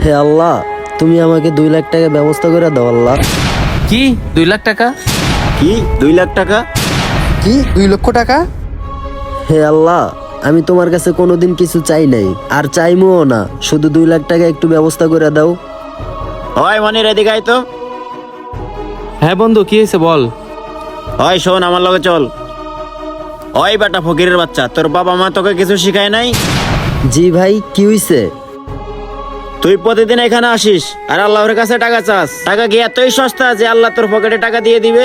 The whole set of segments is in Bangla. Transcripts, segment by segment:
হে আল্লাহ, তুমি আমাকে 2 লাখ টাকা ব্যবস্থা করে দাও আল্লাহ। কি 2 লাখ টাকা? কি 2 লাখ টাকা? কি 2 লক্ষ টাকা? হে আল্লাহ, আমি তোমার কাছে কোনোদিন কিছু চাই নাই, আর চাইমুও না, শুধু 2 লাখ টাকা একটু ব্যবস্থা করে দাও। হয় মনির, এদিকে আয় তো। হ্যাঁ বন্ধু, কি হয়েছে বল। হয় শোন, আমার লগে চল। ওই বেটা ফকিরের বাচ্চা, তোর বাবা মা তোকে কিছু শিখায় নাই? জি ভাই, কি হইছে? তুই প্রতিদিন এখানে আসিস আর আল্লাহর কাছে টাকা চাস। টাকা কি এতই সস্তা যে আল্লাহ তোর পকেটে টাকা দিয়ে দিবে?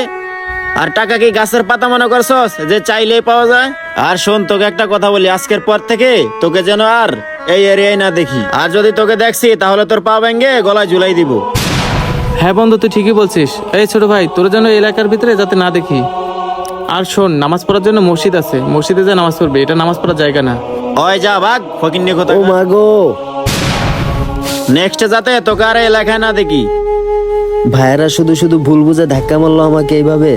আর টাকা কি গাছের পাতা মনে করছস যে চাইলেই পাওয়া যায়? আর শোন, তোকে একটা কথা বলি, আজকের পর থেকে তোকে যেন আর এই এরিয়ায় না দেখি। আর যদি তোকে দেখছি তাহলে তোর পা ভেঙে গলায় ঝুলাই দিব। হ্যাঁ বন্ধু, তুই ঠিকই বলছিস। এই ছোট ভাই, তোর যেন এই এলাকার ভিতরে যাতে না দেখি। আর শোন, নামাজ পড়ার জন্য মসজিদ আছে, মসজিদে যা নামাজ পড়বে, এটা নামাজ পড়ার জায়গা না। ওই যা ভাগ ফকির নিয়ে কথা। ও মা গো, নেক্সট যাতে তোকে আর এই এলাকায় না দেখি। ভাইয়েরা শুধু শুধু ভুল বুঝে ধাক্কা মারলো আমাকে এইভাবে।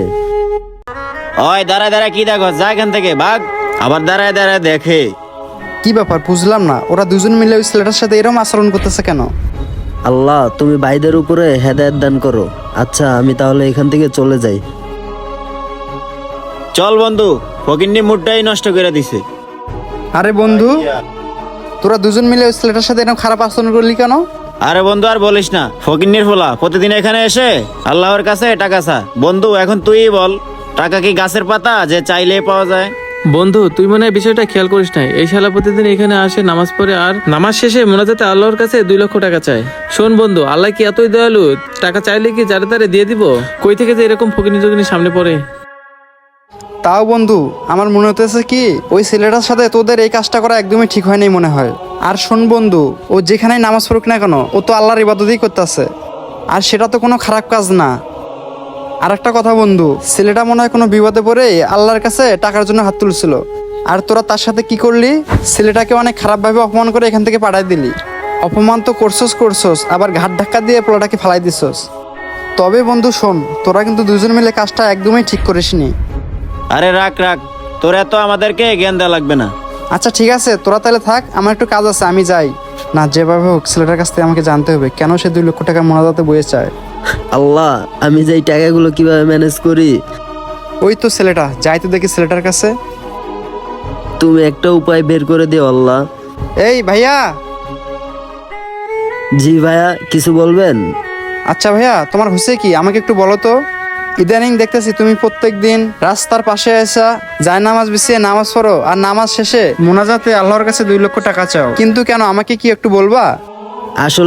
ওই দাঁড়ায় দাঁড়ায় কি দেখো, যা এখান থেকে ভাগ। আবার দাঁড়ায় দাঁড়ায় দেখে। কি ব্যাপার বুঝলাম না, ওরা দুজন মিলে ওই ছেলেটার সাথে এরকম আচরণ করতেছে কেন? আল্লাহ, তুমি ভাইদের উপরে হেদায়েত দান করো। আচ্ছা, আমি তাহলে এখান থেকে চলে যাই। চল বন্ধু, ফকিন্নি মুডটাই নষ্ট করে দিছে। আরে বন্ধু, তোরা দুজন মিলে ওই ছেলেটার সাথে এরকম খারাপ আচরণ করলি কেন? আরে বন্ধু আর বলিস না, ফকিন্নির ফোলা প্রতিদিন এখানে এসে আল্লাহর কাছে টাকা চা। বন্ধু এখন তুই বল, টাকা কি গাছের পাতা যে চাইলেই পাওয়া যায়? বন্ধু, তুই মনে হয় বিষয়টা খেয়াল করিস নাই। এই শালা প্রতিদিন এখানে আসে, নামাজ পড়ে, আর নামাজ শেষে মোনাজাতে আল্লাহর কাছে 2 লক্ষ টাকা চায়। শোন বন্ধু, আল্লাহ কি এতই দয়ালু? টাকা চাইলে কি যারে তারে দিয়ে দিব? কই থেকে যে এরকম ফকিনি জগিনি সামনে পড়ে। তাও বন্ধু, আমার মনে হতেছে কি ওই ছেলেটার সাথে তোদের এই কাজটা করা একদমই ঠিক হয়নি মনে হয়। আর শোন বন্ধু, ও যেখানেই নামাজ পড়ুক না কেন, ও তো আল্লাহর ইবাদতই করতেছে, আর সেটা তো কোনো খারাপ কাজ না। আর একটা কথা বন্ধু, ছেলেটা মনে হয় কোনো বিপদে পড়ে আল্লাহর কাছে টাকার জন্য হাত তুলছিল, আর তোরা তার সাথে কি করলি? ছেলেটাকে অনেক খারাপভাবে অপমান করে এখান থেকে পাঠাই দিলি। অপমান তো করছস, আবার ঘাট ধাক্কা দিয়ে পোলাটাকে ফালাই দিছস। তবে বন্ধু শোন, তোরা কিন্তু দুজন মিলে কাজটা একদমই ঠিক করিসনি। আরে রাখ রাখ, তোর এত আমাদেরকে জ্ঞান দেওয়া লাগবে না। আচ্ছা ঠিক আছে, তোরা তাহলে থাক, আমার একটু কাজ আছে, আমি যাই। না, যেভাবে হোক ছেলেটার কাছ থেকে আমাকে জানতে হবে কেন সে 2 লক্ষ টাকা মোনাজাতে বয়ে চায়। আল্লাহ, আমি যে এই টাকাগুলো কিভাবে ম্যানেজ করি। ওই তো ছেলেটা, যাই তো দেখি ছেলেটার কাছে। তুমি একটা উপায় বের করে দিও আল্লাহ। এই ভাইয়া। জি ভাইয়া, কিছু বলবেন? আচ্ছা ভাইয়া, তোমার হয়েছে কি আমাকে একটু বলো তো। ইদানিং দেখতেছি তুমি প্রত্যেক দিন রাস্তার পাশে এসে যায় নামাজ বিছিয়ে নামাজ পড়ো, আর নামাজ শেষে মোনাজাতে আল্লাহর কাছে 2 লক্ষ টাকা চাও, কিন্তু কেন আমাকে কি একটু বলবা? আসলে